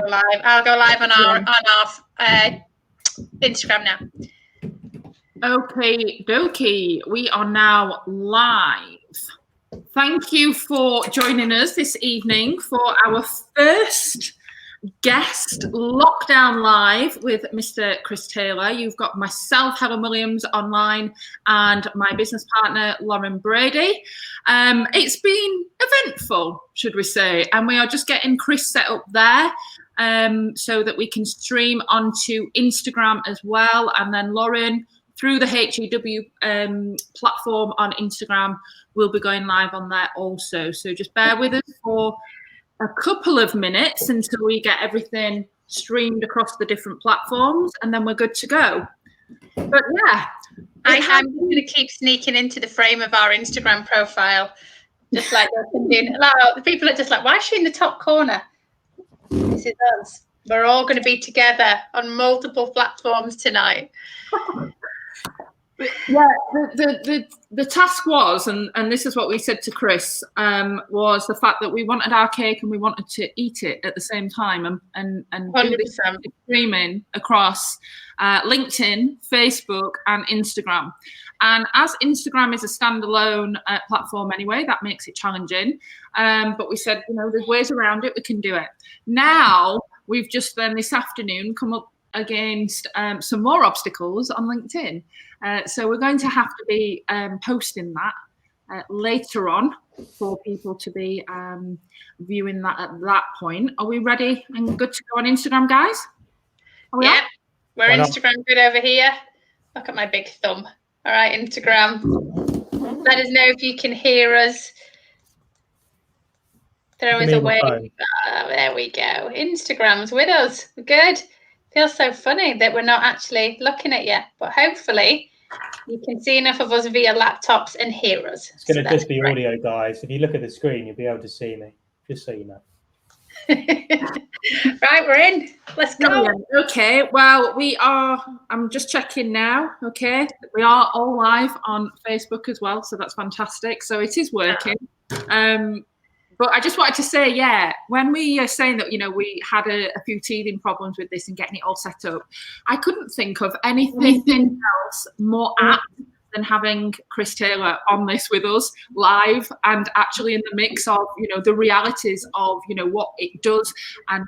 go live. I'll go live on our Instagram now. Okay, dokie. We are now live. Thank you for joining us this evening for our first guest lockdown live with Mr. Chris Taylor. You've got myself, Helen Williams, online, and my business partner, Lauren Brady. It's been eventful, should we say, and we are just getting Chris set up there so that we can stream onto Instagram as well, and then Lauren, through the HEW platform on Instagram, will be going live on there also. So just bear with us for a couple of minutes until we get everything streamed across the different platforms, and then we're good to go. But yeah, I'm going to keep sneaking into the frame of our Instagram profile, just like the people are just like, why is she in the top corner? This is us. We're all going to be together on multiple platforms tonight. Yeah, the task was, and this is what we said to Chris, was the fact that we wanted our cake and we wanted to eat it at the same time, and do this streaming across LinkedIn, Facebook, and Instagram. And as Instagram is a standalone platform anyway, that makes it challenging. But we said, there's ways around it. We can do it. Now we've just then this afternoon come up against some more obstacles on LinkedIn. So we're going to have to be posting that later on for people to be viewing that at that point. Are we ready and good to go on Instagram, guys? Yeah, we're Instagram good over here. Look at my big thumb. All right, Instagram. Let us know if you can hear us. Throw us away. There we go. Instagram's with us. We're good. Feels so funny that we're not actually looking at you, but hopefully you can see enough of us via laptops and hear us. It's going to just be audio, guys. If you look at the screen, you'll be able to see me, just so you know. Right, we're in. Let's go. Okay, well, I'm just checking now, okay? We are all live on Facebook as well, so that's fantastic. So it is working. But I just wanted to say, when we are saying that, we had a few teething problems with this and getting it all set up, I couldn't think of anything else more apt than having Chris Taylor on this with us live and actually in the mix of, the realities of, what it does and,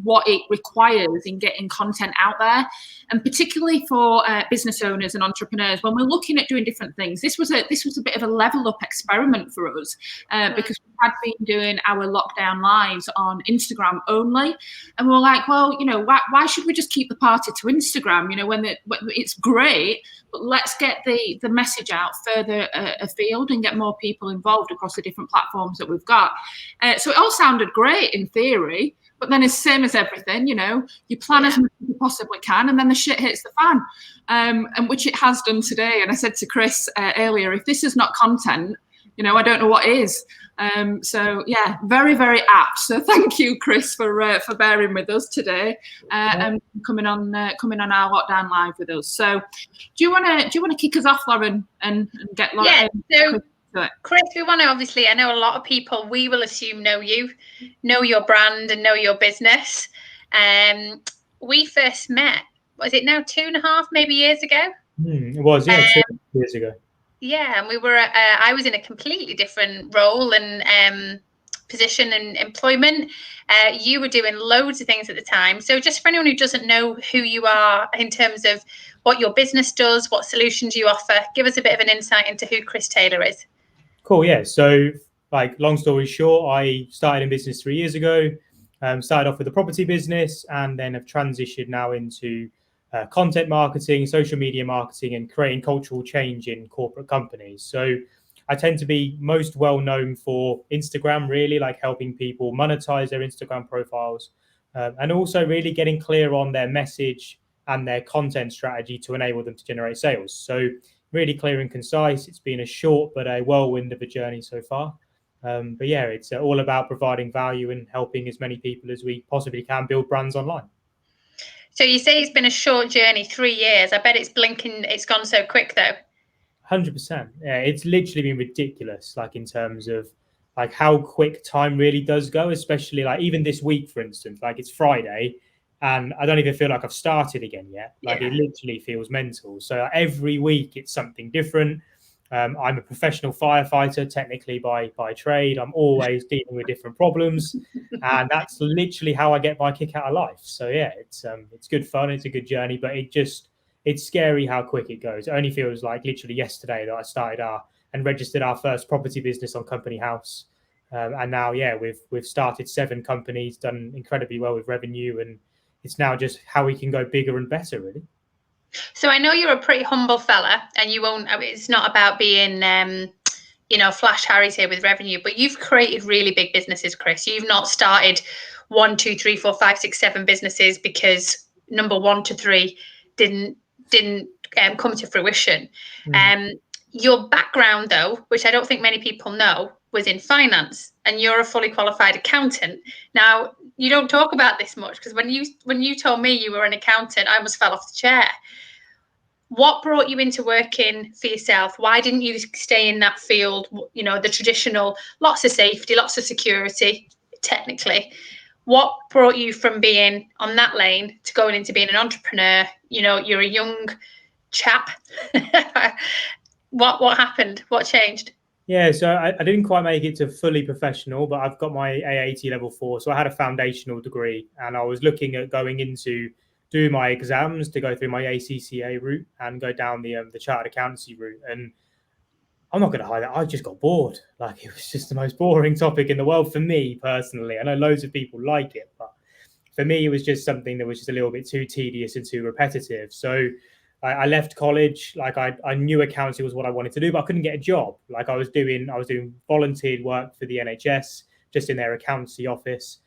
what it requires in getting content out there. And particularly for business owners and entrepreneurs, when we're looking at doing different things, this was a bit of a level up experiment for us because we had been doing our lockdown lives on Instagram only. And we were like, well, why should we just keep the party to Instagram? When it's great, but let's get the message out further afield and get more people involved across the different platforms that we've got. So it all sounded great in theory, but then it's same as everything, you plan as much as you possibly can, and then the shit hits the fan, and which it has done today. And I said to Chris earlier, if this is not content, I don't know what is. So yeah, very, very apt. So thank you, Chris, for bearing with us today and coming on our lockdown live with us. So do you want to kick us off, Lauren, and get Lauren? Yeah. So Chris, we want to obviously. I know a lot of people. We will assume know you, know your brand, and know your business. We first met. Was it now 2.5 maybe years ago? It was 2 years ago. Yeah, and we were. I was in a completely different role and position and employment. You were doing loads of things at the time. So just for anyone who doesn't know who you are in terms of what your business does, what solutions you offer, give us a bit of an insight into who Chris Taylor is. Cool. Yeah. So, long story short, I started in business 3 years ago. Started off with a property business, and then have transitioned now into content marketing, social media marketing, and creating cultural change in corporate companies. So I tend to be most well known for Instagram, really, like helping people monetize their Instagram profiles, and also really getting clear on their message and their content strategy to enable them to generate sales. So really clear and concise. It's been a short but a whirlwind of a journey so far. But yeah, it's all about providing value and helping as many people as we possibly can build brands online. So you say it's been a short journey, 3 years. I bet it's blinking. It's gone so quick, though. 100%. Yeah, it's literally been ridiculous, like in terms of like how quick time really does go, especially like even this week, for instance, like it's Friday and I don't even feel like I've started again yet. Like it literally feels mental. So every week it's something different. I'm a professional firefighter, technically by trade. I'm always dealing with different problems, and that's literally how I get my kick out of life. So yeah, it's good fun. It's a good journey, but it's scary how quick it goes. It only feels like literally yesterday that I started and registered our first property business on Company House, and now we've started 7 companies, done incredibly well with revenue, and it's now just how we can go bigger and better, really. So I know you're a pretty humble fella, and you won't. It's not about being, flash Harry's here with revenue, but you've created really big businesses, Chris. You've not started 1, 2, 3, 4, 5, 6, 7 businesses because number 1 to 3 didn't come to fruition. Your background, though, which I don't think many people know, was in finance, and you're a fully qualified accountant. Now, you don't talk about this much because when you told me you were an accountant, I almost fell off the chair. What brought you into working for yourself? Why didn't you stay in that field? The traditional, lots of safety, lots of security, technically. What brought you from being on that lane to going into being an entrepreneur? You're a young chap. What happened? What changed? Yeah, so I didn't quite make it to fully professional, but I've got my AAT level 4. So I had a foundational degree, and I was looking at going into do my exams to go through my ACCA route and go down the chartered accountancy route. And I'm not going to hide that I just got bored. Like it was just the most boring topic in the world for me personally. I know loads of people like it, but for me, it was just something that was just a little bit too tedious and too repetitive. So I left college. Like I knew accounting was what I wanted to do, but I couldn't get a job. Like I was doing volunteered work for the NHS, just in their accountancy office.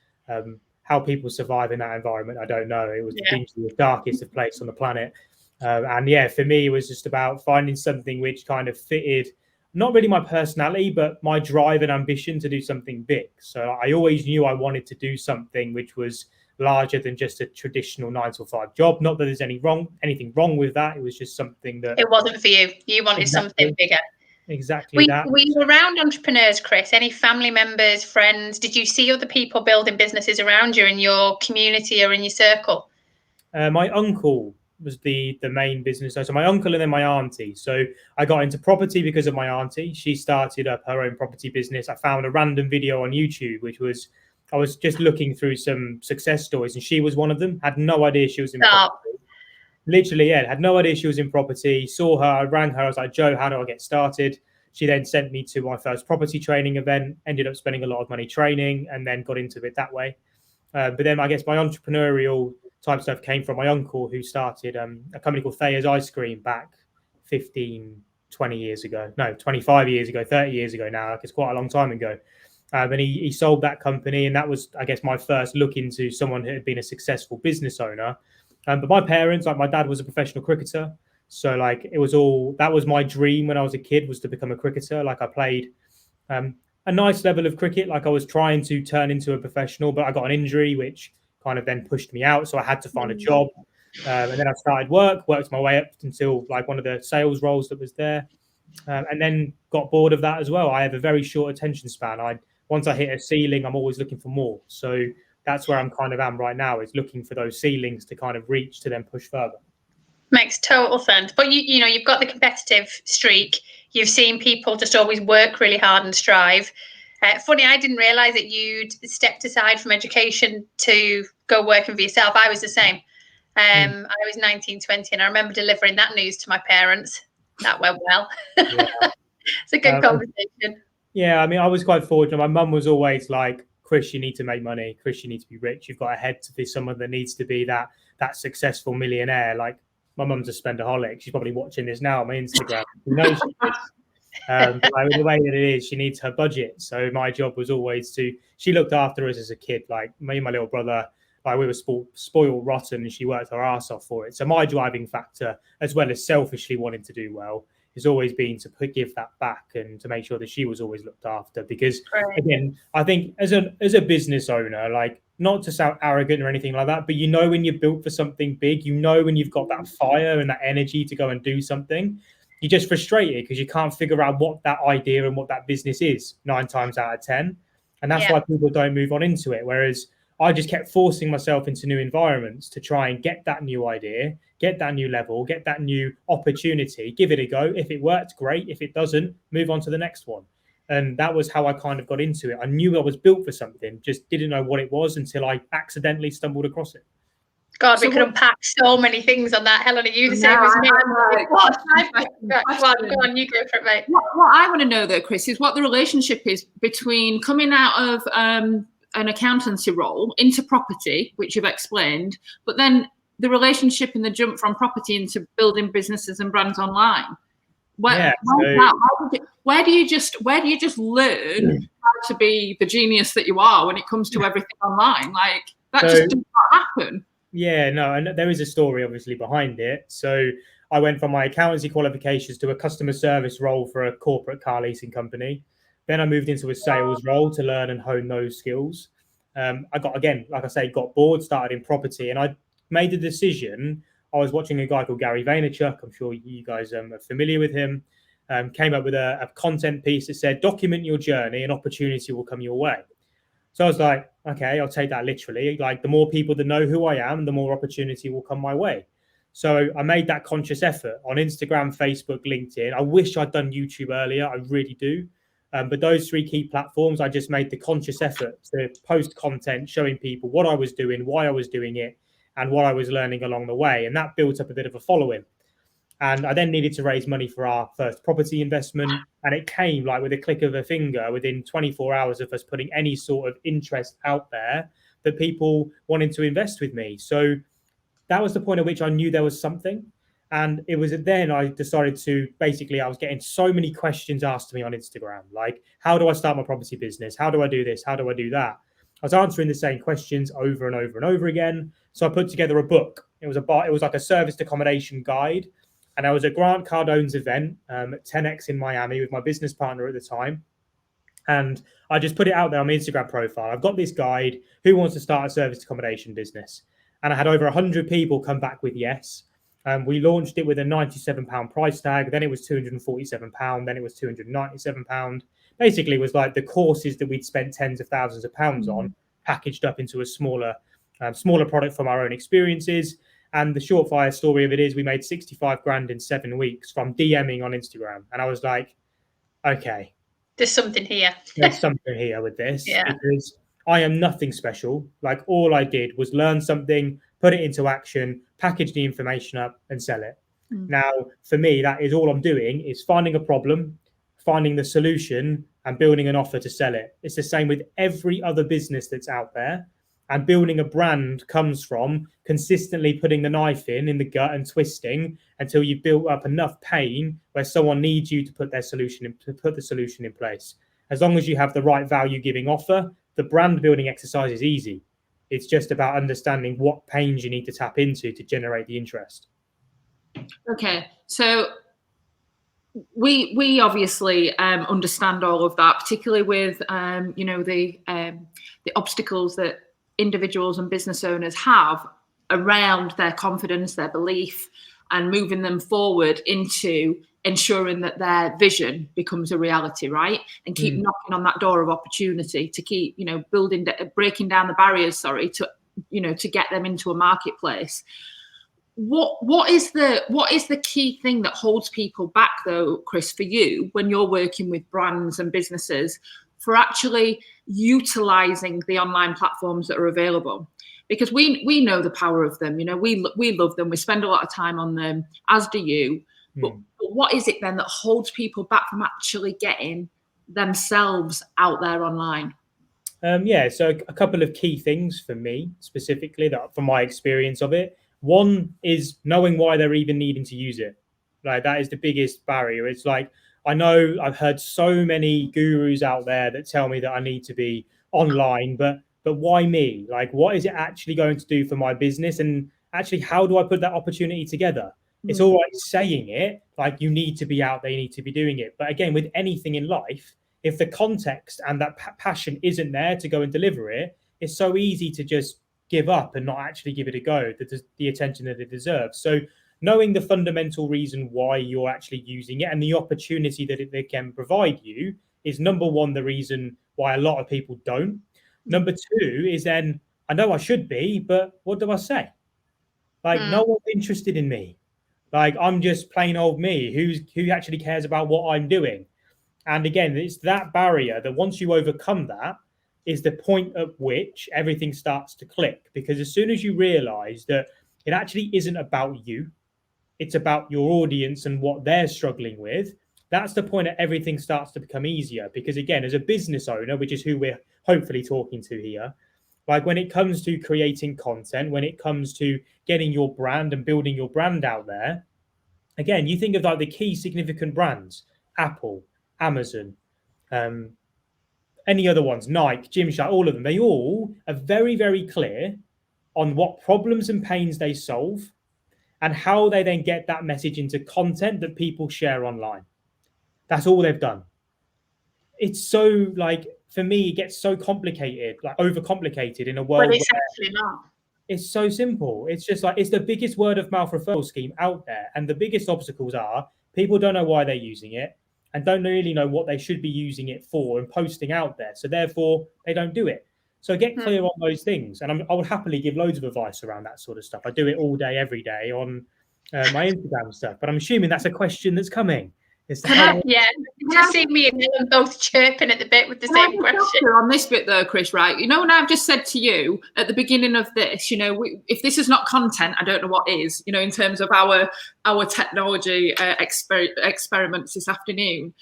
How people survive in that environment, I don't know. It was the darkest of place on the planet. And for me, it was just about finding something which kind of fitted, not really my personality, but my drive and ambition to do something big. So I always knew I wanted to do something which was larger than just a traditional 9 to 5 job. Not that there's anything wrong with that. It was just something that it wasn't for you. You wanted something bigger. Exactly that. Were you around entrepreneurs, Chris? Any family members, friends? Did you see other people building businesses around you in your community or in your circle? My uncle was the main business. So my uncle and then my auntie. So I got into property because of my auntie. She started up her own property business. I found a random video on YouTube, I was just looking through some success stories, and she was one of them. Had no idea she was in property. Literally, had no idea she was in property. Saw her, I rang her. I was like, Joe, how do I get started? She then sent me to my first property training event, ended up spending a lot of money training, and then got into it that way. But then I guess my entrepreneurial type stuff came from my uncle, who started a company called Thayer's Ice Cream back 20 years ago. No, 25 years ago, 30 years ago now. Like it's quite a long time ago. And he sold that company, and that was, I guess, my first look into someone who had been a successful business owner. But my parents, like my dad was a professional cricketer. So like that was my dream when I was a kid, was to become a cricketer. Like I played a nice level of cricket. Like I was trying to turn into a professional, but I got an injury, which kind of then pushed me out. So I had to find a job. And then I started worked my way up until like one of the sales roles that was there. And then got bored of that as well. I have a very short attention span. Once I hit a ceiling, I'm always looking for more. So that's where I'm kind of am right now, is looking for those ceilings to kind of reach to then push further. Makes total sense. But you've got the competitive streak. You've seen people just always work really hard and strive. Funny, I didn't realise that you'd stepped aside from education to go working for yourself. I was the same. I was 19, 20, and I remember delivering that news to my parents. That went well. Yeah. It's a good conversation. Yeah, I mean, I was quite fortunate. My mum was always like, Chris, you need to make money. Chris, you need to be rich. You've got to head to be someone that needs to be that successful millionaire. Like, my mum's a spendaholic. She's probably watching this now on my Instagram. She knows she is. But like, the way that it is, she needs her budget. So my job was always she looked after us as a kid. Like me and my little brother, like we were spoiled rotten, and she worked her ass off for it. So my driving factor, as well as selfishly wanting to do well, has always been to give that back and to make sure that she was always looked after. Because again, I think as a business owner, like, not to sound arrogant or anything like that, but when you're built for something big, when you've got that fire and that energy to go and do something. you're just frustrated because you can't figure out what that idea and what that business is 9 times out of 10. And that's why people don't move on into it. Whereas I just kept forcing myself into new environments to try and get that new idea, get that new level, get that new opportunity, give it a go. If it worked, great. If it doesn't, move on to the next one. And that was how I kind of got into it. I knew I was built for something, just didn't know what it was until I accidentally stumbled across it. God, we could unpack so many things on that. Helen, are you the same as me? Go on, you go for it, mate. What I want to know, though, Chris, is what the relationship is between coming out of an accountancy role into property, which you've explained, but then the relationship and the jump from property into building businesses and brands online. Where do you just learn how to be the genius that you are when it comes to everything online? Like that just does not happen. Yeah, no, and there is a story obviously behind it. So I went from my accountancy qualifications to a customer service role for a corporate car leasing company. Then I moved into a sales role to learn and hone those skills. I got bored, started in property, and I made the decision. I was watching a guy called Gary Vaynerchuk. I'm sure you guys are familiar with him. Came up with a content piece that said, document your journey and opportunity will come your way. So I was like, okay, I'll take that literally. Like the more people that know who I am, the more opportunity will come my way. So I made that conscious effort on Instagram, Facebook, LinkedIn. I wish I'd done YouTube earlier. I really do. But those 3 key platforms, I just made the conscious effort to post content showing people what I was doing, why I was doing it, and what I was learning along the way. And that built up a bit of a following. And I then needed to raise money for our first property investment. And it came like with a click of a finger within 24 hours of us putting any sort of interest out there that people wanted to invest with me. So that was the point at which I knew there was something. And it was then I decided to I was getting so many questions asked to me on Instagram, like, how do I start my property business? How do I do this? How do I do that? I was answering the same questions over and over and over again. So I put together a book. It was like a serviced accommodation guide. And I was at Grant Cardone's event at 10X in Miami with my business partner at the time. And I just put it out there on my Instagram profile. I've got this guide. Who wants to start a serviced accommodation business? And I had over 100 people come back with yes. We launched it with a £97 price tag. Then it was £247. Then it was £297. Basically, it was like the courses that we'd spent tens of thousands of pounds on, packaged up into a smaller product from our own experiences. And the short fire story of it is we made 65 grand in 7 weeks from DMing on Instagram. And I was like, okay, there's something here. There's something here with this because I am nothing special. Like all I did was learn something, put it into action, package the information up and sell it. Now, for me, that is all I'm doing is finding a problem, finding the solution and building an offer to sell it. It's the same with every other business that's out there. And building a brand comes from consistently putting the knife in the gut and twisting until you've built up enough pain where someone needs you to put the solution in place. As long as you have the right value giving offer, the brand building exercise is easy. It's just about understanding what pains you need to tap into to generate the interest. Okay, so we obviously understand all of that, particularly with the obstacles that individuals and business owners have around their confidence, their belief, and moving them forward into ensuring that their vision becomes a reality, right? And keep knocking on that door of opportunity to keep, breaking down the barriers, to get them into a marketplace. What is the key thing that holds people back, though, Chris, for you when you're working with brands and businesses for actually utilizing the online platforms that are available? Because we know the power of them. We love them. We spend a lot of time on them, as do you. But what is it then that holds people back from actually getting themselves out there online? So a couple of key things for me specifically, that from my experience of it. One is knowing why they're even needing to use it. Like that is the biggest barrier. It's like, I know I've heard so many gurus out there that tell me that I need to be online, but why me? Like, what is it actually going to do for my business? And actually, how do I put that opportunity together? It's all right saying it, like you need to be out there, you need to be doing it. But again, with anything in life, if the context and that passion isn't there to go and deliver it, it's so easy to just give up and not actually give it a go, the attention that it deserves. So knowing the fundamental reason why you're actually using it and the opportunity that it can provide you is number one, the reason why a lot of people don't. Number two is then, I know I should be, but what do I say? Like, no one's interested in me. Like, I'm just plain old me. Who actually cares about what I'm doing? And again, it's that barrier that once you overcome that is the point at which everything starts to click. Because as soon as you realize that it actually isn't about you, it's about your audience and what they're struggling with, that's the point that everything starts to become easier. Because again, as a business owner, which is who we're hopefully talking to here, like when it comes to creating content, when it comes to getting your brand and building your brand out there, again, you think of like the key significant brands, Apple, Amazon, any other ones, Nike, Gymshark, all of them, they all are very, very clear on what problems and pains they solve and how they then get that message into content that people share online. That's all they've done. It's so like, for me, it gets so complicated, like overcomplicated in a world But it's where actually not. it's so simple. It's just like, it's the biggest word of mouth referral scheme out there. And the biggest obstacles are people don't know why they're using it and don't really know what they should be using it for and posting out there. So therefore, they don't do it. So get clear on those things. And I would happily give loads of advice around that sort of stuff. I do it all day, every day on my Instagram stuff. But I'm assuming that's a question that's coming. Yeah, just see me and Helen both chirping at the bit with the same question. On this bit though, Chris, right? You know, when I've just said to you at the beginning of this, you know, if this is not content, I don't know what is, you know, in terms of our technology experiments this afternoon.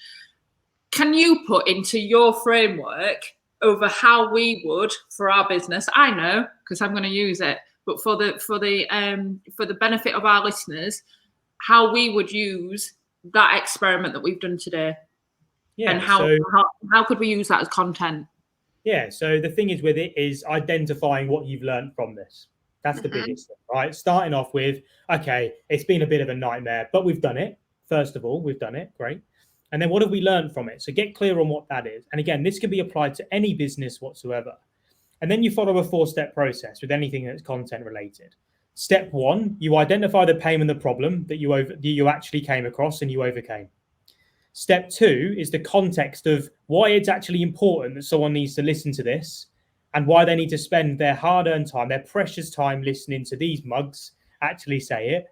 Can you put into your framework over how we would for our business? I know, because I'm going to use it, but for the benefit of our listeners, how we would use that experiment that we've done today. Yeah, and how could we use that as content? Yeah, so the thing is with it is identifying what you've learned from this. That's the biggest thing, right? Starting off with, okay, it's been a bit of a nightmare, but we've done it. First of all, we've done it. Great. And then what have we learned from it? So get clear on what that is. And again, this can be applied to any business whatsoever. And then you follow a 4-step process with anything that's content related. Step 1, you identify the pain and the problem that you actually came across and you overcame. Step 2 is the context of why it's actually important that someone needs to listen to this and why they need to spend their hard-earned time, their precious time listening to these mugs actually say it.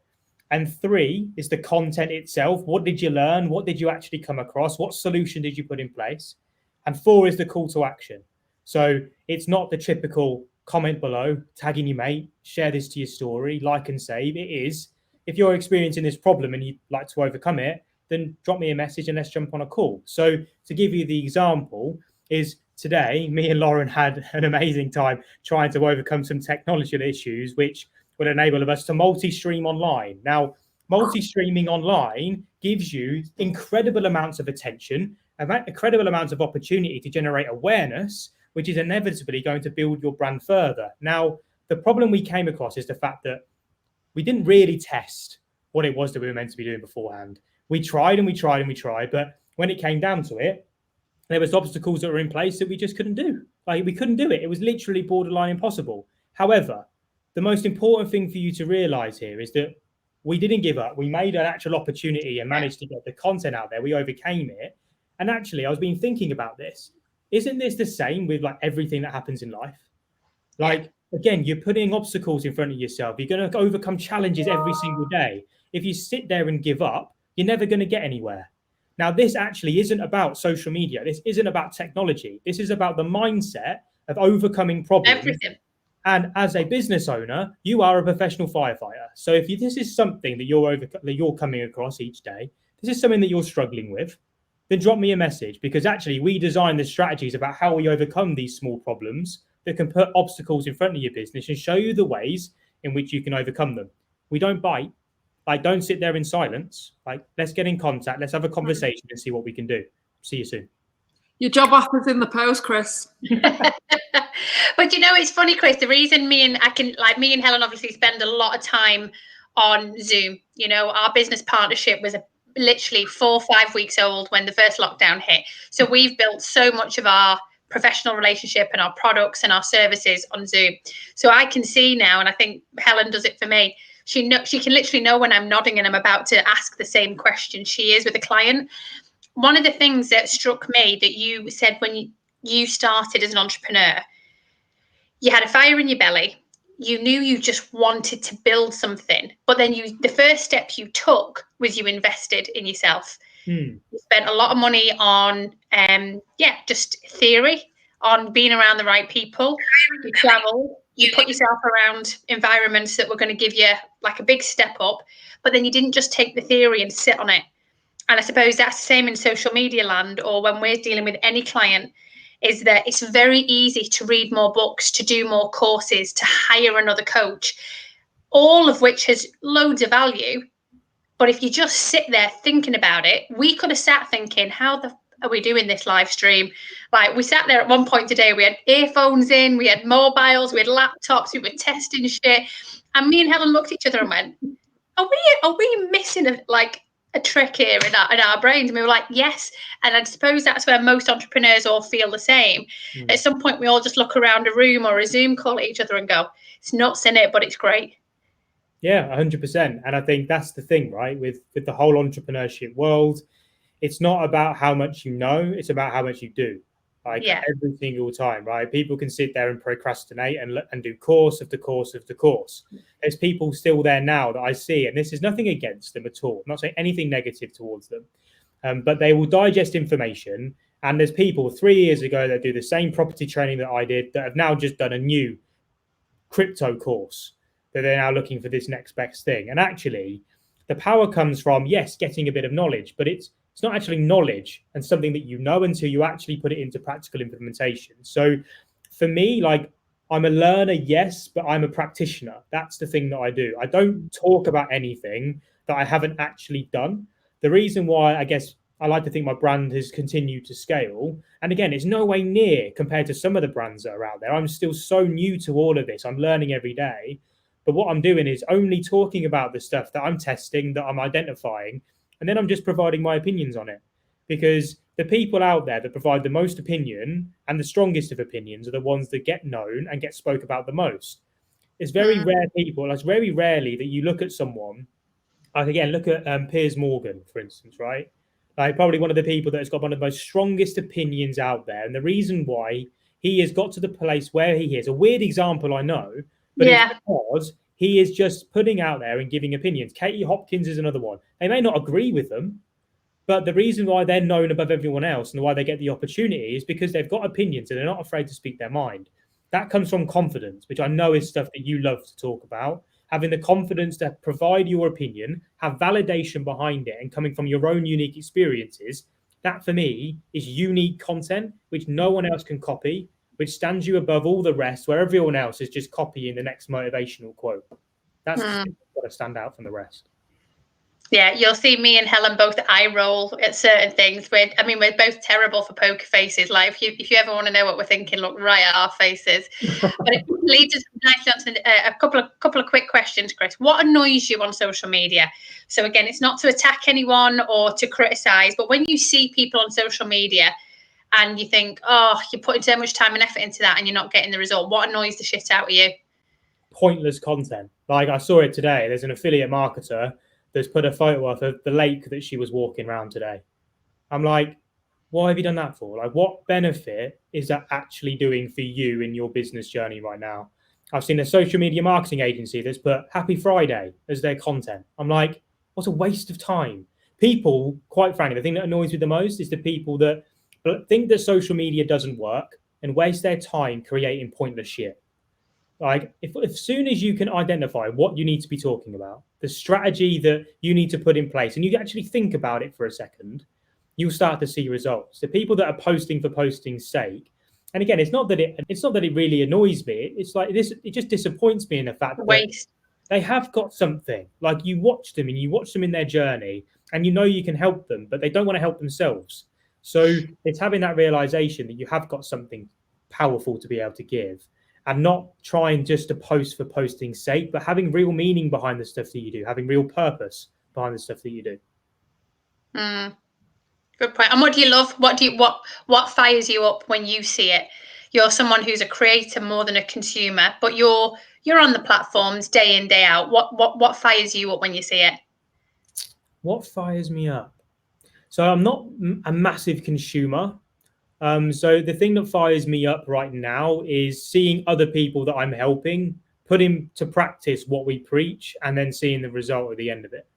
And 3 is the content itself. What did you learn? What did you actually come across? What solution did you put in place? And 4 is the call to action. So it's not the typical comment below, tagging your mate, share this to your story, like and save. It is, if you're experiencing this problem and you'd like to overcome it, then drop me a message and let's jump on a call. So to give you the example is today, me and Lauren had an amazing time trying to overcome some technological issues, which would enable us to multi-stream online. Now, multi-streaming online gives you incredible amounts of attention, incredible amounts of opportunity to generate awareness, which is inevitably going to build your brand further. Now, the problem we came across is the fact that we didn't really test what it was that we were meant to be doing beforehand. We tried and we tried and we tried, but when it came down to it, there was obstacles that were in place that we just couldn't do. Like, we couldn't do it. It was literally borderline impossible. However, the most important thing for you to realize here is that we didn't give up. We made an actual opportunity and managed to get the content out there. We overcame it. And actually, I was been thinking about this. Isn't this the same with like everything that happens in life? Like, again, you're putting obstacles in front of yourself. You're going to overcome challenges every single day. If you sit there and give up, you're never going to get anywhere. Now, this actually isn't about social media. This isn't about technology. This is about the mindset of overcoming problems. Everything. And as a business owner, you are a professional firefighter. So if this is something that you're coming across each day, this is something that you're struggling with, then drop me a message, because actually we design the strategies about how we overcome these small problems that can put obstacles in front of your business and show you the ways in which you can overcome them. We don't bite. Like, don't sit there in silence. Like, let's get in contact. Let's have a conversation and see what we can do. See you soon. Your job offer's in the post, Chris. But you know, it's funny, Chris, the reason me and Helen obviously spend a lot of time on Zoom. You know, our business partnership was literally 4 or 5 weeks old when the first lockdown hit. So we've built so much of our professional relationship and our products and our services on Zoom. So I can see now, and I think Helen does it for me, She can literally know when I'm nodding and I'm about to ask the same question she is with a client. One of the things that struck me that you said when you started as an entrepreneur, you had a fire in your belly. You knew you just wanted to build something, but then the first step you took was you invested in yourself. You spent a lot of money on, just theory, on being around the right people. You travel, you put yourself around environments that were going to give you like a big step up, but then you didn't just take the theory and sit on it. And I suppose that's the same in social media land, or when we're dealing with any client, is that it's very easy to read more books, to do more courses, to hire another coach, all of which has loads of value. But if you just sit there thinking about it, we could have sat thinking, how are we doing this live stream? Like, we sat there at one point today, we had earphones in, we had mobiles, we had laptops, we were testing shit. And me and Helen looked at each other and went, are we missing a trick here in our brains? And we were like, yes. And I suppose that's where most entrepreneurs all feel the same. At some point, we all just look around a room or a Zoom call at each other and go, it's nuts in it, but it's great. Yeah, 100%. And I think that's the thing, right? With the whole entrepreneurship world, it's not about how much you know, it's about how much you do. Every single time, right? People can sit there and procrastinate and do course after course after course. There's people still there now that I see, and this is nothing against them at all. I'm not saying anything negative towards them, but they will digest information. And there's people 3 years ago that do the same property training that I did that have now just done a new crypto course, that they're now looking for this next best thing. And actually, the power comes from, yes, getting a bit of knowledge, but it's not actually knowledge and something that you know until you actually put it into practical implementation. So for me, like, I'm a learner, yes, but I'm a practitioner. That's the thing that I do. I don't talk about anything that I haven't actually done. The reason why I guess I like to think my brand has continued to scale. And again, it's no way near compared to some of the brands that are out there. I'm still so new to all of this. I'm learning every day. But what I'm doing is only talking about the stuff that I'm testing, that I'm identifying, and then I'm just providing my opinions on it. Because the people out there that provide the most opinion and the strongest of opinions are the ones that get known and get spoke about the most. It's very rare people, it's very rarely that you look at someone, like again, look at Piers Morgan, for instance, right? Like probably one of the people that has got one of the most strongest opinions out there. And the reason why he has got to the place where he is, a weird example, I know, but it's because he is just putting out there and giving opinions. Katie Hopkins is another one. They may not agree with them, but the reason why they're known above everyone else and why they get the opportunity is because they've got opinions and they're not afraid to speak their mind. That comes from confidence, which I know is stuff that you love to talk about. Having the confidence to provide your opinion, have validation behind it, and coming from your own unique experiences, that for me is unique content, which no one else can copy, which stands you above all the rest, where everyone else is just copying the next motivational quote. That's got to stand out from the rest. Yeah, you'll see me and Helen both eye roll at certain things. We're both terrible for poker faces. Like if you ever want to know what we're thinking, look right at our faces. But it leads us nicely on to a couple of quick questions, Chris. What annoys you on social media? So again, it's not to attack anyone or to criticize, but when you see people on social media and you think, oh, you're putting so much time and effort into that and you're not getting the result, what annoys the shit out of you? Pointless content. Like I saw it today. There's an affiliate marketer that's put a photo of the lake that she was walking around today. I'm like, what have you done that for? Like, what benefit is that actually doing for you in your business journey right now? I've seen a social media marketing agency that's put Happy Friday as their content. I'm like, what a waste of time. People, quite frankly, the thing that annoys me the most is the people that think that social media doesn't work and waste their time creating pointless shit. Like if soon as you can identify what you need to be talking about, the strategy that you need to put in place, and you actually think about it for a second, you'll start to see results. The people that are posting for posting's sake, and again, it's not that it really annoys me. It's like this. It just disappoints me in the fact that they have got something. Like you watch them and you watch them in their journey, and you know you can help them, but they don't want to help themselves. So it's having that realization that you have got something powerful to be able to give. And not trying just to post for posting's sake, but having real meaning behind the stuff that you do, having real purpose behind the stuff that you do. Good point. And what do you love? What fires you up when you see it? You're someone who's a creator more than a consumer, but you're you're on the platforms day in, day out. What fires you up when you see it? What fires me up? So I'm not a massive consumer. So the thing that fires me up right now is seeing other people that I'm helping put into practice what we preach and then seeing the result at the end of it.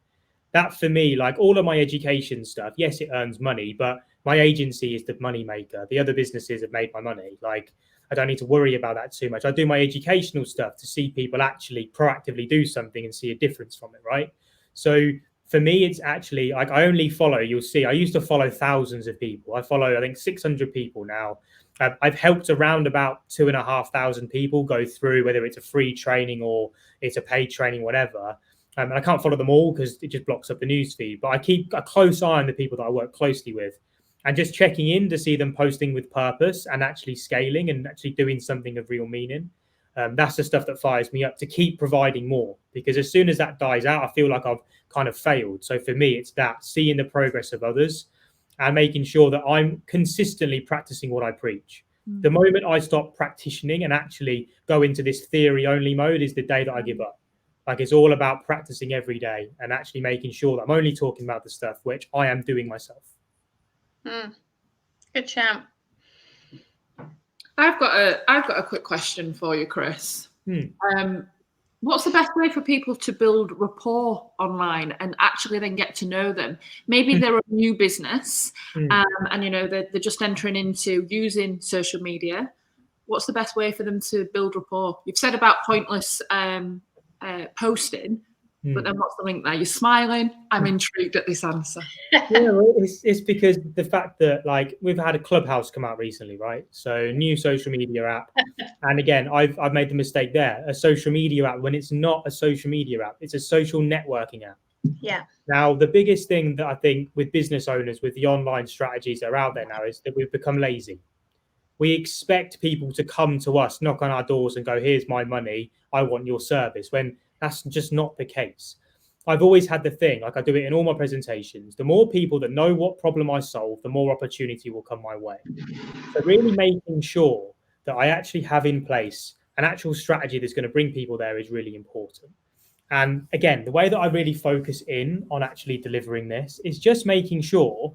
That for me, like all of my education stuff, yes, it earns money, but my agency is the money maker. The other businesses have made my money. Like I don't need to worry about that too much. I do my educational stuff to see people actually proactively do something and see a difference from it, right? So for me, it's actually like I only follow, you'll see, I used to follow thousands of people. I follow, I think, 600 people now. I've helped around about 2,500 people go through, whether it's a free training or it's a paid training, whatever. And I can't follow them all because it just blocks up the news feed. But I keep a close eye on the people that I work closely with and just checking in to see them posting with purpose and actually scaling and actually doing something of real meaning. That's the stuff that fires me up to keep providing more, because as soon as that dies out, I feel like I've kind of failed. So for me, it's that seeing the progress of others and making sure that I'm consistently practicing what I preach. The moment I stop practicing and actually go into this theory only mode is the day that I give up. Like it's all about practicing every day and actually making sure that I'm only talking about the stuff which I am doing myself. Good champ. I've got a quick question for you, Chris. What's the best way for people to build rapport online and actually then get to know them? Maybe they're a new business and you know they're just entering into using social media. What's the best way for them to build rapport? You've said about pointless posting, but then what's the link there? You're smiling. I'm intrigued at this answer. Yeah, well, it's because the fact that like we've had a Clubhouse come out recently, right? So new social media app, and again, I've made the mistake there. A social media app when it's not a social media app, it's a social networking app. Yeah. Now, the biggest thing that I think with business owners, with the online strategies that are out there now, is that we've become lazy. We expect people to come to us, knock on our doors and go, here's my money, I want your service, when that's just not the case. I've always had the thing, like I do it in all my presentations, the more people that know what problem I solve, the more opportunity will come my way. So really making sure that I actually have in place an actual strategy that's going to bring people there is really important. And again, the way that I really focus in on actually delivering this is just making sure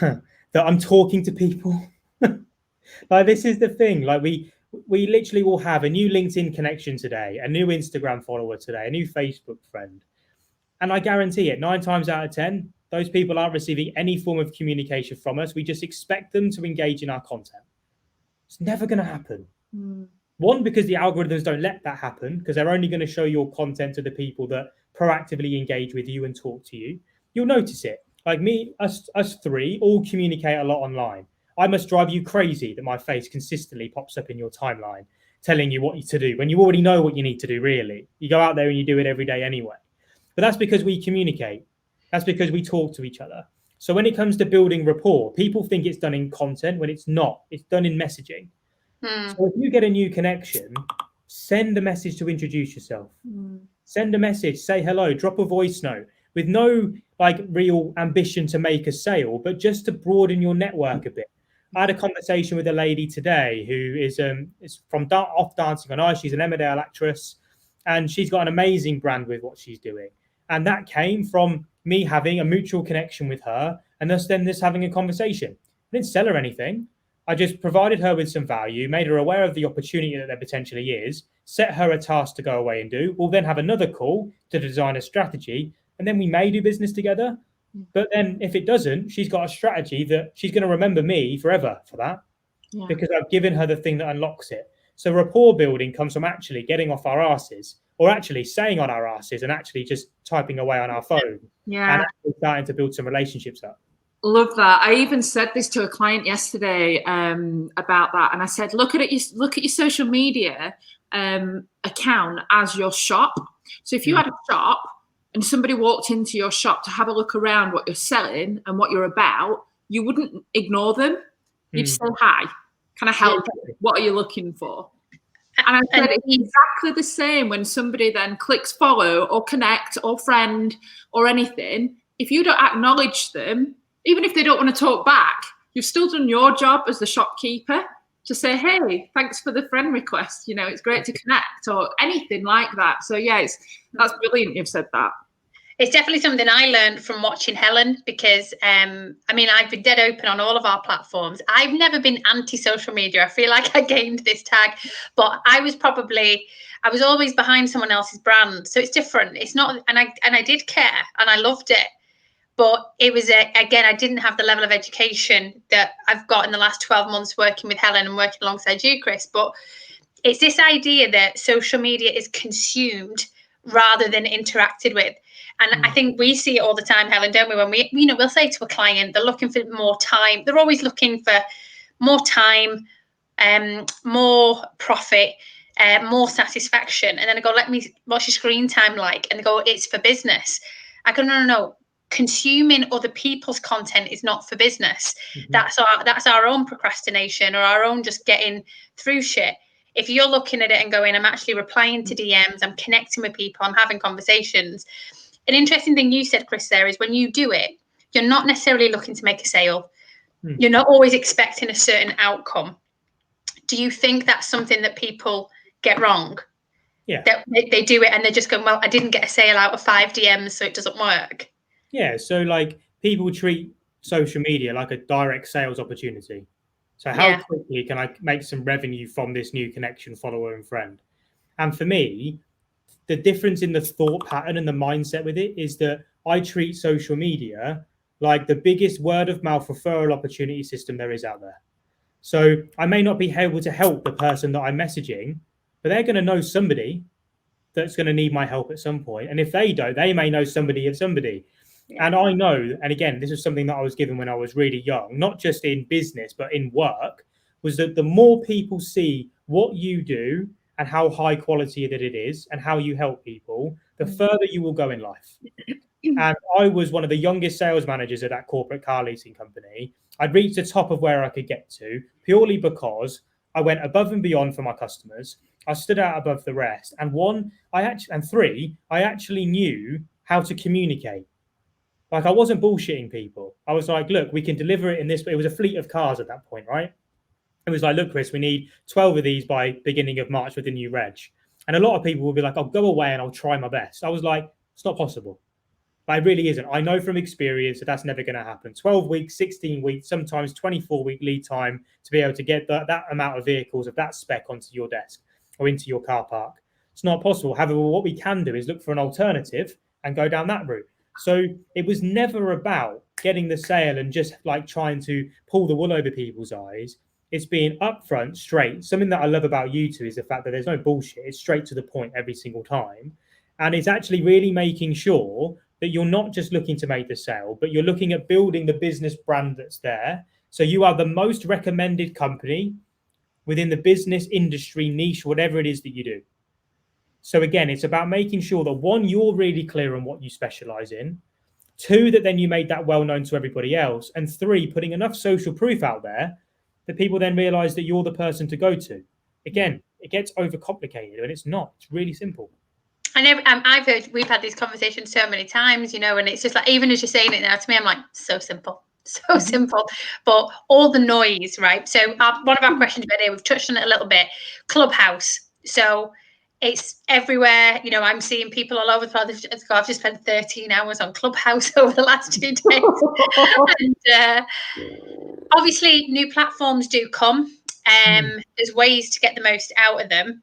that I'm talking to people. Like this is the thing, like we literally will have a new LinkedIn connection today, a new Instagram follower today, a new Facebook friend. And I guarantee it, 9 times out of 10, those people aren't receiving any form of communication from us. We just expect them to engage in our content. It's never going to happen. One, because the algorithms don't let that happen, because they're only going to show your content to the people that proactively engage with you and talk to you. You'll notice it. Like me, us three all communicate a lot online. I must drive you crazy that my face consistently pops up in your timeline telling you what to do when you already know what you need to do, really. You go out there and you do it every day anyway. But that's because we communicate. That's because we talk to each other. So when it comes to building rapport, people think it's done in content when it's not. It's done in messaging. So if you get a new connection, send a message to introduce yourself. Send a message, say hello, drop a voice note with no like real ambition to make a sale, but just to broaden your network a bit. I had a conversation with a lady today who is from Off Dancing on Ice. She's an Emmerdale actress, and she's got an amazing brand with what she's doing. And that came from me having a mutual connection with her, and us then just having a conversation. I didn't sell her anything. I just provided her with some value, made her aware of the opportunity that there potentially is, set her a task to go away and do. We'll then have another call to design a strategy, and then we may do business together. But then if it doesn't, she's got a strategy that she's going to remember me forever for that, because I've given her the thing that unlocks it. So rapport building comes from actually getting off our asses, or actually staying on our asses and actually just typing away on our phone and actually starting to build some relationships up. Love that. I even said this to a client yesterday about that, and I said, look at your social media account as your shop. So if you had a shop and somebody walked into your shop to have a look around what you're selling and what you're about, you wouldn't ignore them. You'd say, hi, can I help you? What are you looking for? And I said it's exactly the same when somebody then clicks follow or connect or friend or anything. If you don't acknowledge them, even if they don't want to talk back, you've still done your job as the shopkeeper. just say, hey, thanks for the friend request. You know, it's great to connect, or anything like that. So yeah, that's brilliant you've said that. It's definitely something I learned from watching Helen, because I mean, I've been dead open on all of our platforms. I've never been anti-social media. I feel like I gained this tag, but I was always behind someone else's brand. So it's different. It's not, and I did care and I loved it. But it was, again, I didn't have the level of education that I've got in the last 12 months working with Helen and working alongside you, Chris. But it's this idea that social media is consumed rather than interacted with. And I think we see it all the time, Helen, don't we? When we'll say to a client, they're looking for more time. They're always looking for more time, more profit, more satisfaction. And then I go, what's your screen time like? And they go, it's for business. I go, no. Consuming other people's content is not for business. That's our own procrastination, or our own just getting through shit. If you're looking at it and going, I'm actually replying to DMs, I'm connecting with people, I'm having conversations. An interesting thing you said, Chris, there is when you do it, you're not necessarily looking to make a sale. You're not always expecting a certain outcome. Do you think that's something that people get wrong? Yeah. That they do it and they're just going, well, I didn't get a sale out of 5 DMs, so it doesn't work. Yeah. So like people treat social media like a direct sales opportunity. So how quickly can I make some revenue from this new connection, follower, and friend? And for me, the difference in the thought pattern and the mindset with it is that I treat social media like the biggest word of mouth referral opportunity system there is out there. So I may not be able to help the person that I'm messaging, but they're going to know somebody that's going to need my help at some point. And if they don't, they may know somebody of somebody. Yeah. And I know, and again, this is something that I was given when I was really young, not just in business, but in work, was that the more people see what you do and how high quality that it is and how you help people, the further you will go in life. And I was one of the youngest sales managers at that corporate car leasing company. I'd reached the top of where I could get to purely because I went above and beyond for my customers. I stood out above the rest. And three, I actually knew how to communicate. Like I wasn't bullshitting people. I was like, look, we can deliver it in this. It was a fleet of cars at that point, right? It was like, look, Chris, we need 12 of these by beginning of March with the new reg. And a lot of people will be like, I'll go away and I'll try my best. I was like, it's not possible. But it really isn't. I know from experience that that's never going to happen. 12 weeks, 16 weeks, sometimes 24-week lead time to be able to get that amount of vehicles of that spec onto your desk or into your car park. It's not possible. However, what we can do is look for an alternative and go down that route. So it was never about getting the sale and just like trying to pull the wool over people's eyes. It's being upfront, straight. Something that I love about you two is the fact that there's no bullshit. It's straight to the point every single time. And it's actually really making sure that you're not just looking to make the sale, but you're looking at building the business brand that's there. So you are the most recommended company within the business industry niche, whatever it is that you do. So again, it's about making sure that one, you're really clear on what you specialize in. Two, that then you made that well known to everybody else. And three, putting enough social proof out there that people then realize that you're the person to go to. Again, it gets overcomplicated and it's not. It's really simple. I know I've heard, we've had these conversations so many times, and it's just like, even as you're saying it now to me, I'm like, so simple, simple, but all the noise, right? So one of our questions today, we've touched on it a little bit, Clubhouse. So it's everywhere. I'm seeing people all over the place. I've just spent 13 hours on Clubhouse over the last 2 days. And obviously new platforms do come. There's ways to get the most out of them.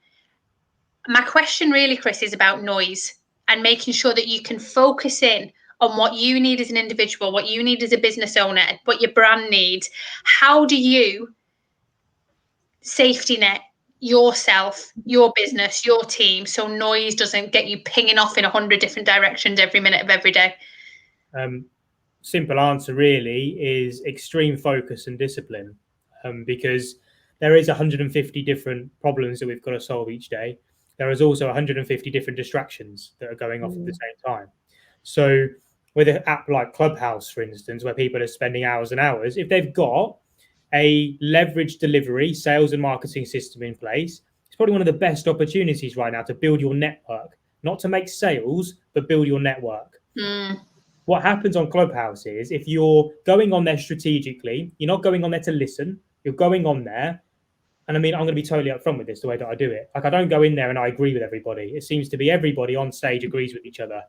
My question really, Chris, is about noise and making sure that you can focus in on what you need as an individual, what you need as a business owner, what your brand needs. How do you safety net yourself, your business, your team, so noise doesn't get you pinging off in 100 different directions every minute of every day? Simple answer really is extreme focus and discipline, because there is 150 different problems that we've got to solve each day. There is also 150 different distractions that are going off at the same time. So with an app like Clubhouse, for instance, where people are spending hours and hours, if they've got a leveraged delivery, sales and marketing system in place, it's probably one of the best opportunities right now to build your network, not to make sales, but build your network. What happens on Clubhouse is if you're going on there strategically, you're not going on there to listen, you're going on there And I mean, I'm going to be totally upfront with this, the way that I do it. Like, I don't go in there and I agree with everybody. It seems to be everybody on stage agrees with each other.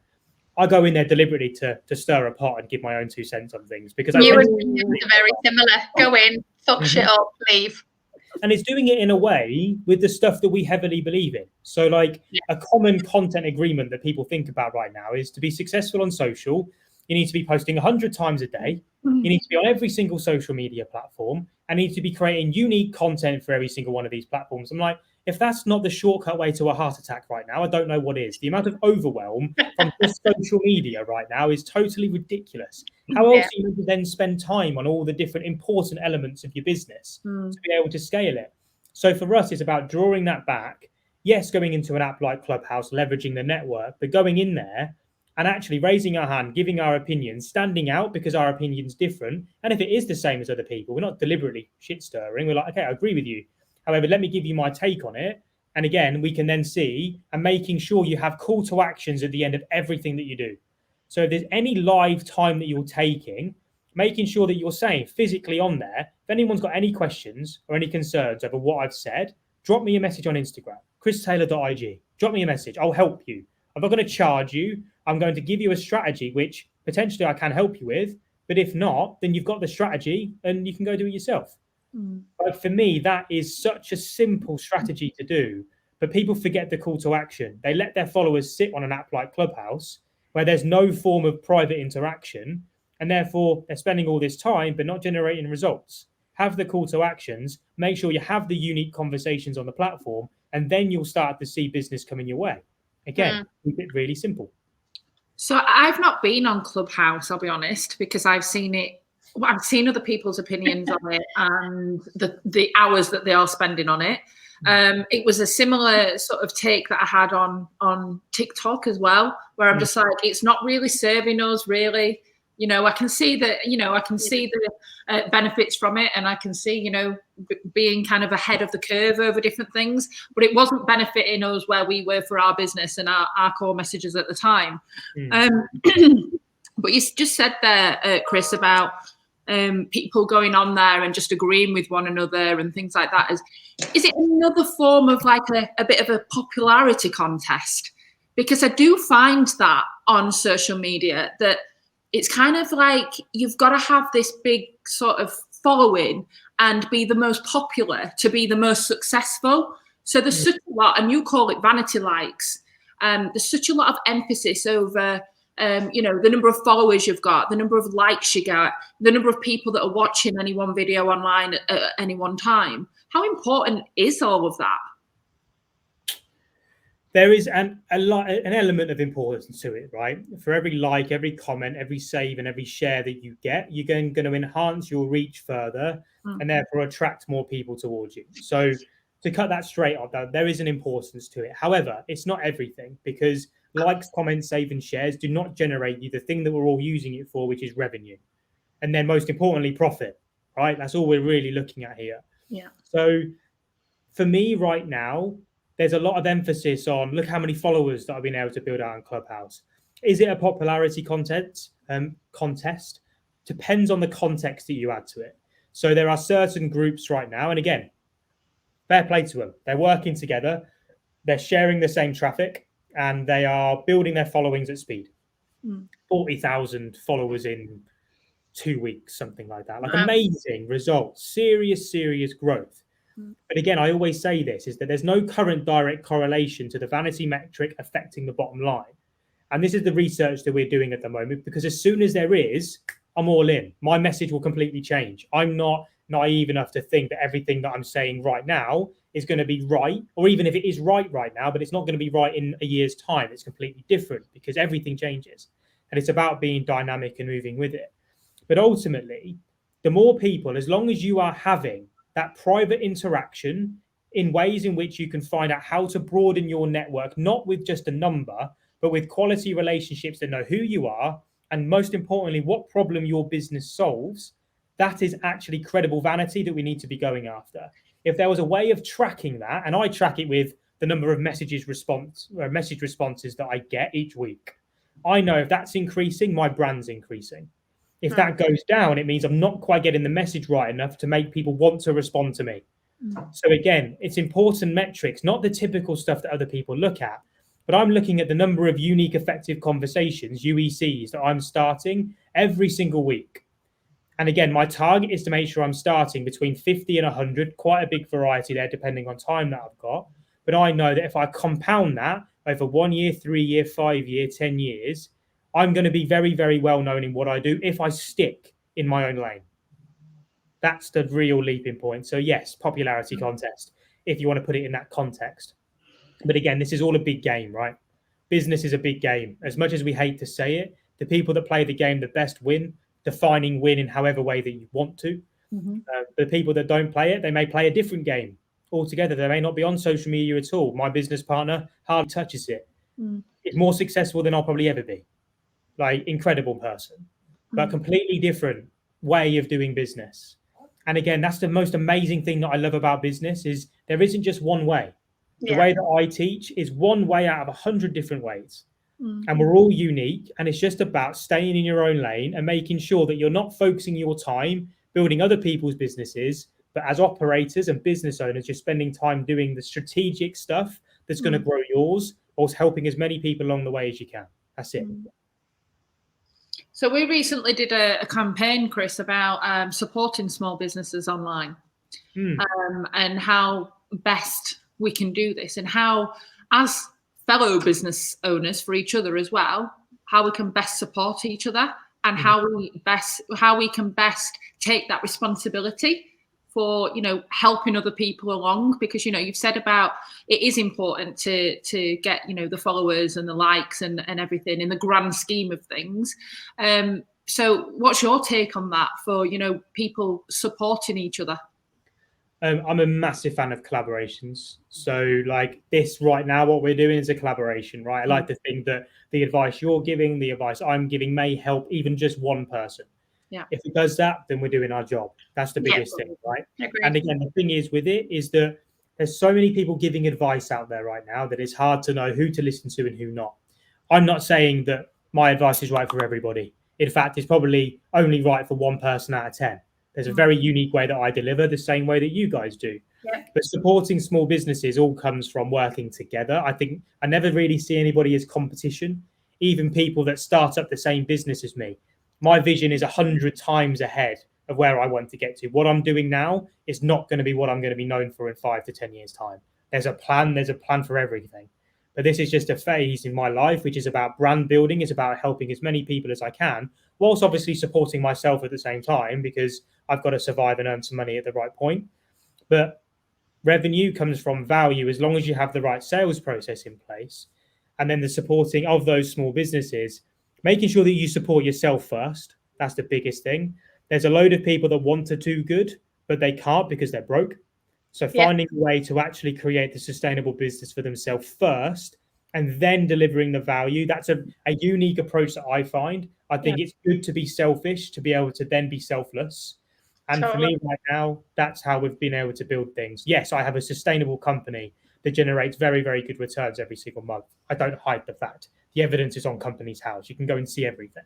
I go in there deliberately to stir a pot and give my own 2 cents on things, because you and me are very similar. Go in, fuck shit up, leave. And it's doing it in a way with the stuff that we heavily believe in. So, like, a common content agreement that people think about right now is to be successful on social, you need to be posting 100 times a day. You need to be on every single social media platform, and need to be creating unique content for every single one of these platforms. I'm like, if that's not the shortcut way to a heart attack right now, I don't know what is. The amount of overwhelm from just social media right now is totally ridiculous. How else are you going to then spend time on all the different important elements of your business to be able to scale it? So for us, it's about drawing that back. Yes, going into an app like Clubhouse, leveraging the network, but going in there and actually raising our hand, giving our opinions, standing out because our opinion's different. And if it is the same as other people, we're not deliberately shit stirring. We're like, okay, I agree with you. However, let me give you my take on it. And again, we can then see, and making sure you have call to actions at the end of everything that you do. So if there's any live time that you're taking, making sure that you're saying physically on there, if anyone's got any questions or any concerns over what I've said, drop me a message on Instagram, christaylor.ig. Drop me a message. I'll help you. I'm not going to charge you. I'm going to give you a strategy, which potentially I can help you with. But if not, then you've got the strategy and you can go do it yourself. But for me, that is such a simple strategy to do. But people forget the call to action. They let their followers sit on an app like Clubhouse, where there's no form of private interaction. And therefore, they're spending all this time, but not generating results. Have the call to actions. Make sure you have the unique conversations on the platform. And then you'll start to see business coming your way. Again, keep it really simple. So I've not been on Clubhouse, I'll be honest, because I've seen it. Well, I've seen other people's opinions on it and the hours that they are spending on it. It was a similar sort of take that I had on TikTok as well, where I'm just like, it's not really serving us, really. You know, I can see that, I can see the benefits from it, and I can see, being kind of ahead of the curve over different things, but it wasn't benefiting us where we were for our business and our core messages at the time. But you just said there, Chris, about people going on there and just agreeing with one another and things like that. Is it another form of like a bit of a popularity contest? Because I do find that on social media that it's kind of like you've got to have this big sort of following and be the most popular to be the most successful. So there's such a lot, and you call it vanity likes. There's such a lot of emphasis over the number of followers you've got, the number of likes you get, the number of people that are watching any one video online at any one time. How important is all of that? There is an element of importance to it, right? For every like, every comment, every save, and every share that you get, you're going to enhance your reach further and therefore attract more people towards you. So to cut that straight up, there is an importance to it. However, it's not everything, because likes, comments, save, and shares do not generate you the thing that we're all using it for, which is revenue. And then most importantly, profit, right? That's all we're really looking at here. Yeah. So for me right now, there's a lot of emphasis on, look how many followers that I've been able to build out on Clubhouse. Is it a popularity contest? Depends on the context that you add to it. So there are certain groups right now, and again, fair play to them. They're working together. They're sharing the same traffic, and they are building their followings at speed. 40,000 followers in 2 weeks, something like that. Like amazing results, serious growth. But again, I always say this, is that there's no current direct correlation to the vanity metric affecting the bottom line. And this is the research that we're doing at the moment, because as soon as there is, I'm all in. My message will completely change. I'm not naive enough to think that everything that I'm saying right now is going to be right, or even if it is right now, but it's not going to be right in a year's time. It's completely different, because everything changes. And it's about being dynamic and moving with it. But ultimately, the more people, as long as you are having that private interaction in ways in which you can find out how to broaden your network, not with just a number, but with quality relationships that know who you are, and most importantly, what problem your business solves, that is actually credible vanity that we need to be going after. If there was a way of tracking that, and I track it with the number of message responses that I get each week, I know if that's increasing, my brand's increasing. If that goes down, it means I'm not quite getting the message right enough to make people want to respond to me. So again, it's important metrics, not the typical stuff that other people look at, but I'm looking at the number of unique, effective conversations, UECs, that I'm starting every single week. And again, my target is to make sure I'm starting between 50 and 100, quite a big variety there, depending on time that I've got. But I know that if I compound that over 1 year, 3 year, 5 year, 10 years, I'm going to be very, very well known in what I do if I stick in my own lane. That's the real leaping point. So yes, popularity contest, if you want to put it in that context. But again, this is all a big game, right? Business is a big game. As much as we hate to say it, the people that play the game the best win, defining win in however way that you want to. The people that don't play it, they may play a different game altogether. They may not be on social media at all. My business partner hardly touches it. It's more successful than I'll probably ever be. Like, incredible person, but completely different way of doing business. And again, that's the most amazing thing that I love about business is there isn't just one way. The way that I teach is one way out of 100 different ways. And we're all unique. And it's just about staying in your own lane and making sure that you're not focusing your time building other people's businesses, but as operators and business owners, you're spending time doing the strategic stuff that's going to grow yours, whilst helping as many people along the way as you can. That's it. So we recently did a campaign, Chris, about supporting small businesses online and how best we can do this, and how, as fellow business owners for each other as well, how we can best support each other, and how we can best take that responsibility for, you know, helping other people along. Because, you know, you've said about it is important to get, you know, the followers and the likes and everything in the grand scheme of things. So what's your take on that for, you know, people supporting each other? I'm a massive fan of collaborations. So like this right now, what we're doing is a collaboration, right? I like to think that the advice you're giving, the advice I'm giving may help even just one person. Yeah. If it does that, then we're doing our job. That's the biggest thing, right? Agreed. And again, the thing is with it is that there's so many people giving advice out there right now that it's hard to know who to listen to and who not. I'm not saying that my advice is right for everybody. In fact, it's probably only right for one person out of 10. There's a very unique way that I deliver, the same way that you guys do. Yeah. But supporting small businesses all comes from working together. I think I never really see anybody as competition, even people that start up the same business as me. My vision is 100 times ahead of where I want to get to. What I'm doing now is not going to be what I'm going to be known for in 5 to 10 years' time. There's a plan for everything. But this is just a phase in my life, which is about brand building. It's about helping as many people as I can, whilst obviously supporting myself at the same time, because I've got to survive and earn some money at the right point. But revenue comes from value as long as you have the right sales process in place. And then the supporting of those small businesses, making sure that you support yourself first. That's the biggest thing. There's a load of people that want to do good, but they can't because they're broke. So finding a way to actually create the sustainable business for themselves first, and then delivering the value. That's a unique approach that I find. I think it's good to be selfish, to be able to then be selfless. And for me right now, that's how we've been able to build things. Yes, I have a sustainable company that generates very, very good returns every single month. I don't hide the fact. The evidence is on Companies House. You can go and see everything.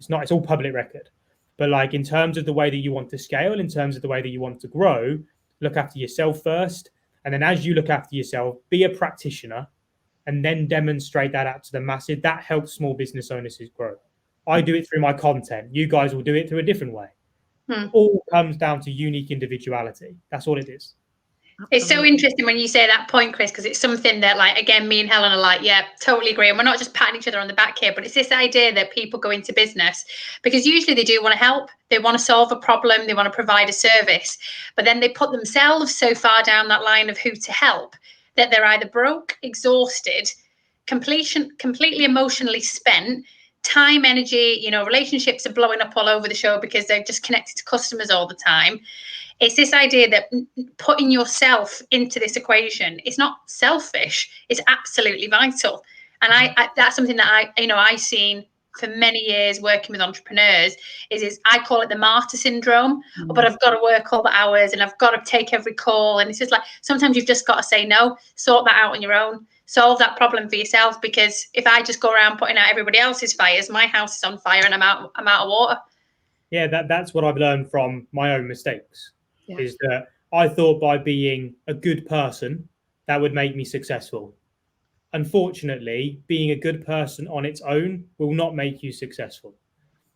It's all public record. But like in terms of the way that you want to scale, in terms of the way that you want to grow, look after yourself first. And then as you look after yourself, be a practitioner and then demonstrate that out to the masses. That helps small business owners grow. I do it through my content. You guys will do it through a different way. All comes down to unique individuality. That's all it is. It's so interesting when you say that point, Chris, because it's something that, like, again, me and Helen are like, yeah, totally agree. And we're not just patting each other on the back here, but it's this idea that people go into business because usually they do want to help. They want to solve a problem. They want to provide a service. But then they put themselves so far down that line of who to help that they're either broke, exhausted, completely emotionally spent, time, energy, you know, relationships are blowing up all over the show because they're just connected to customers all the time. It's this idea that putting yourself into this equation is not selfish. It's absolutely vital. And I that's something that I've seen for many years working with entrepreneurs is I call it the martyr syndrome, but I've got to work all the hours and I've got to take every call. And it's just like, sometimes you've just got to say no, sort that out on your own, solve that problem for yourself. Because if I just go around putting out everybody else's fires, my house is on fire and I'm out of water. Yeah, that's what I've learned from my own mistakes. Is that I thought by being a good person, that would make me successful. Unfortunately, being a good person on its own will not make you successful.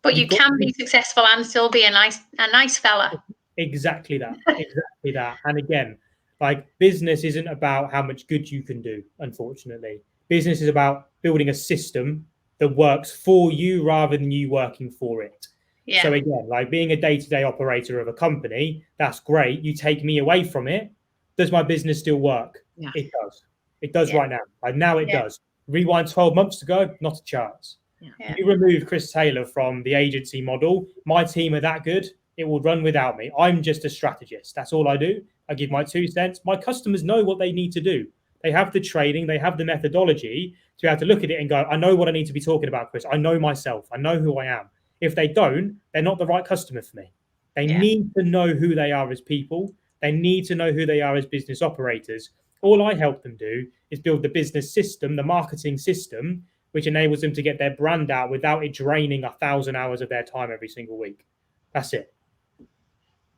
But you can be successful and still be a nice fella. Exactly that. Exactly that. And again, like, business isn't about how much good you can do, unfortunately. Business is about building a system that works for you rather than you working for it. Yeah. So again, like, being a day-to-day operator of a company, that's great. You take me away from it. Does my business still work? Yeah. It does. It does Yeah. right now. Like, now it Yeah. does. Rewind 12 months ago, not a chance. Yeah. You remove Chris Taylor from the agency model, my team are that good, it will run without me. I'm just a strategist. That's all I do. I give my 2 cents. My customers know what they need to do. They have the training, they have the methodology to be able to look at it and go, I know what I need to be talking about, Chris. I know myself. I know who I am. If they don't, they're not the right customer for me. They Yeah. need to know who they are as people. They need to know who they are as business operators. All I help them do is build the business system, the marketing system, which enables them to get their brand out without it draining 1,000 hours of their time every single week. That's it.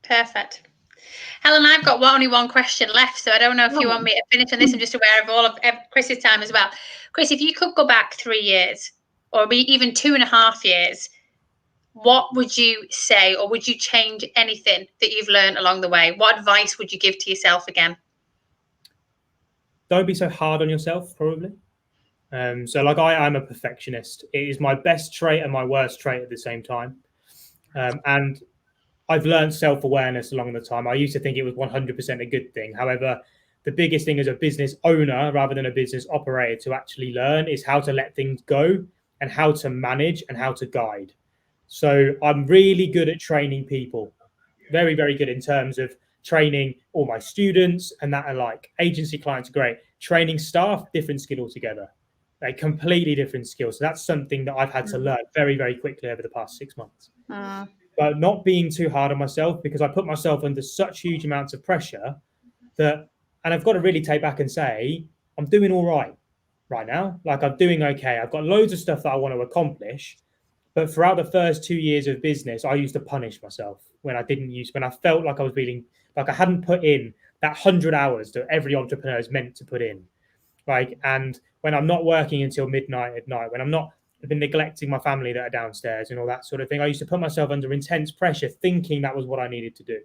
Perfect. Helen, I've got only one question left, so I don't know if you want me to finish on this. I'm just aware of all of Chris's time as well. Chris, if you could go back 3 years or even 2.5 years, what would you say, or would you change anything that you've learned along the way? What advice would you give to yourself again? Don't be so hard on yourself, probably. So like, I am a perfectionist. It is my best trait and my worst trait at the same time. And I've learned self-awareness along the time. I used to think it was 100% a good thing. However, the biggest thing as a business owner rather than a business operator to actually learn is how to let things go and how to manage and how to guide. So I'm really good at training people. Very, very good in terms of training all my students and that alike. Agency clients are great. Training staff, different skill altogether. Like, completely different skills. So that's something that I've had to learn very, very quickly over the past 6 months. But not being too hard on myself, because I put myself under such huge amounts of pressure that, and I've got to really take back and say, I'm doing all right now. Like, I'm doing okay. I've got loads of stuff that I want to accomplish. But throughout the first 2 years of business, I used to punish myself when I felt like I was feeling like I hadn't put in that 100 hours that every entrepreneur is meant to put in. Like, and when I'm not working until midnight at night, when I've been neglecting my family that are downstairs and all that sort of thing, I used to put myself under intense pressure thinking that was what I needed to do.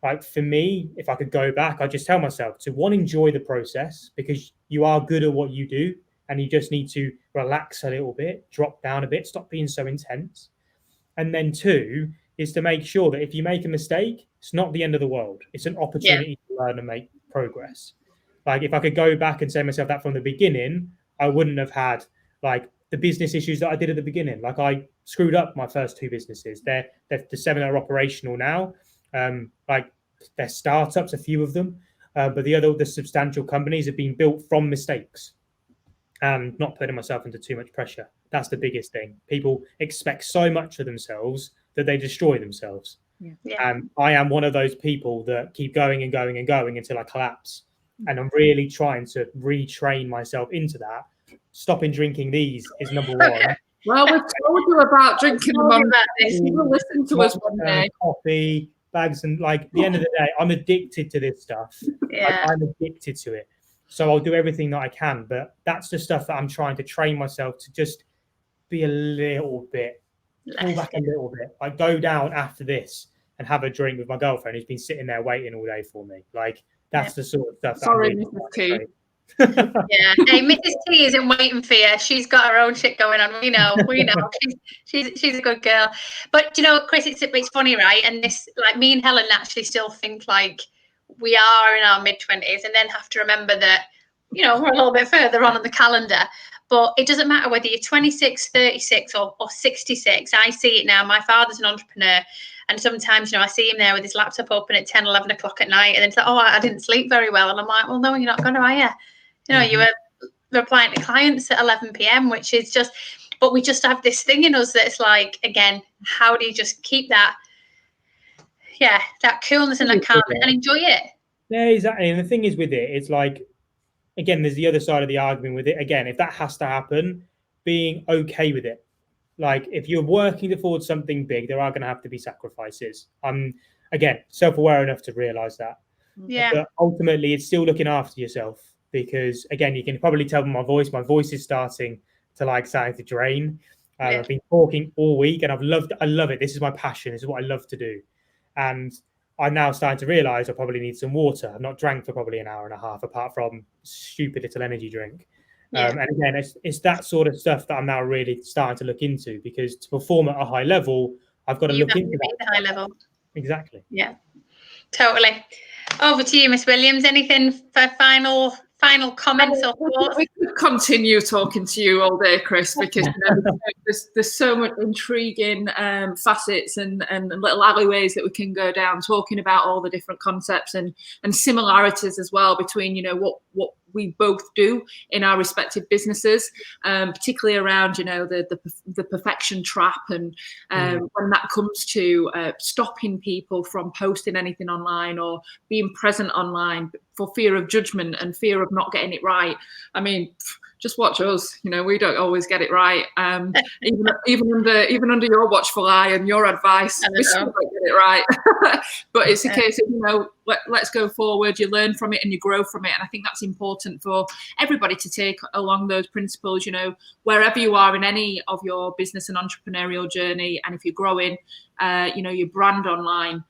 Like, for me, if I could go back, I'd just tell myself to, one, enjoy the process, because you are good at what you do and you just need to relax a little bit, drop down a bit, stop being so intense. And then 2 is to make sure that if you make a mistake, it's not the end of the world. It's an opportunity to learn and make progress. Like, if I could go back and say to myself that from the beginning, I wouldn't have had like the business issues that I did at the beginning. Like, I screwed up my first 2 businesses. They're the 7 are operational now. Like, they're startups, a few of them, but the substantial companies have been built from mistakes and not putting myself into too much pressure. That's the biggest thing. People expect so much of themselves that they destroy themselves. And I am one of those people that keep going and going and going until I collapse. And I'm really trying to retrain myself into that. Stopping drinking these is number 1. Well, we've told you about drinking them on this. You will listen to us one day. Coffee, bags, and like, at the end of the day, I'm addicted to this stuff. Yeah. I'm addicted to it. So I'll do everything that I can. But that's the stuff that I'm trying to train myself to just be a little bit, pull back a little bit. I go down after this and have a drink with my girlfriend who's been sitting there waiting all day for me. Like, that's the sort of stuff. Sorry, Mrs. T. Yeah. Hey, Mrs. T isn't waiting for you. She's got her own shit going on. We know. She's a good girl. But you know, Chris, it's funny, right? And this, like, me and Helen actually still think like we are in our mid-20s, and then have to remember that, you know, we're a little bit further on the calendar. But it doesn't matter whether you're 26, 36 or 66. I see it now. My father's an entrepreneur. And sometimes, you know, I see him there with his laptop open at 10, 11 o'clock at night. And then it's like, oh, I didn't sleep very well. And I'm like, well, no, you're not going to, are you? You know, you were replying to clients at 11 p.m., which is just, but we just have this thing in us that it's like, again, how do you just keep that, that coolness and that calm and enjoy it? Yeah, exactly. And the thing is with it, it's like, again, there's the other side of the argument with it. Again, if that has to happen, being okay with it. Like, if you're working towards something big, there are going to have to be sacrifices. again, self-aware enough to realize that. Yeah. But ultimately, it's still looking after yourself, because again, you can probably tell by my voice is starting to drain. I've been talking all week, and I love it. This is my passion. This is what I love to do. And I'm now starting to realize I probably need some water. I've not drank for probably an hour and a half, apart from stupid little energy drink. And again, it's that sort of stuff that I'm now really starting to look into, because to perform at a high level, I've got to look into that. The high level. Exactly. Yeah, totally. Over to you, Miss Williams. Anything for final comments or thoughts? We could continue talking to you all day, Chris, because there's so much intriguing facets and little alleyways that we can go down, talking about all the different concepts and similarities as well between what we both do in our respective businesses, particularly around the perfection trap, and when that comes to stopping people from posting anything online or being present online for fear of judgment and fear of not getting it right. I mean, just watch us. We don't always get it right. Even under your watchful eye and your advice, we still don't get it right. But it's a case of let's go forward. You learn from it and you grow from it, and I think that's important for everybody to take along those principles. Wherever you are in any of your business and entrepreneurial journey, and if you're growing, your brand online.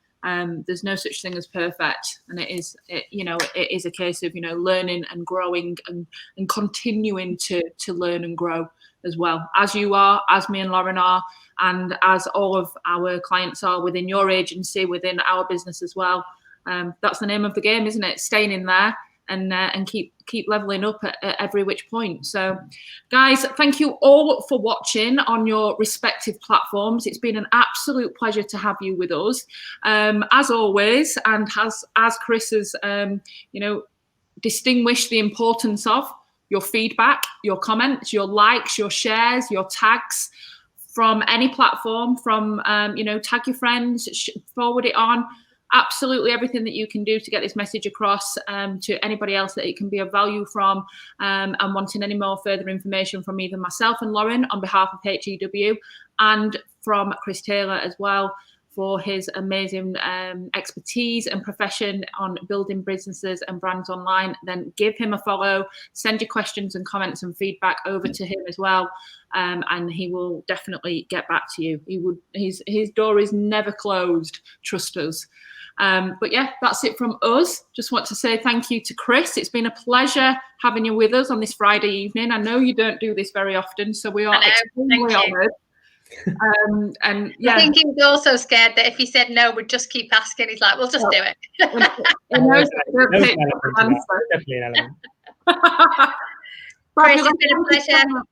There's no such thing as perfect, and it is a case of learning and growing and continuing to learn and grow as well, as you are, as me and Lauren are, and as all of our clients are within your agency, within our business as well. That's the name of the game, isn't it? Staying in there and keep leveling up at every which point. So guys, thank you all for watching on your respective platforms. It's been an absolute pleasure to have you with us, as always, and as Chris has distinguished the importance of your feedback, your comments, your likes, your shares, your tags from any platform, from tag your friends, forward it on. Absolutely everything that you can do to get this message across to anybody else that it can be of value from, and wanting any more further information from either myself and Lauren on behalf of HEW, and from Chris Taylor as well, for his amazing expertise and profession on building businesses and brands online. Then give him a follow, send your questions and comments and feedback over to him as well, and he will definitely get back to you. His door is never closed, trust us. But yeah, that's it from us. Just want to say thank you to Chris. It's been a pleasure having you with us on this Friday evening. I know you don't do this very often, so we are extremely honoured. And yeah, I think he was also scared that if he said no, we'd just keep asking. He's like, we'll just do it. Definitely an element. Chris, it's been a pleasure.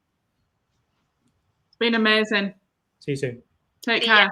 It's been amazing. See you soon. Take care.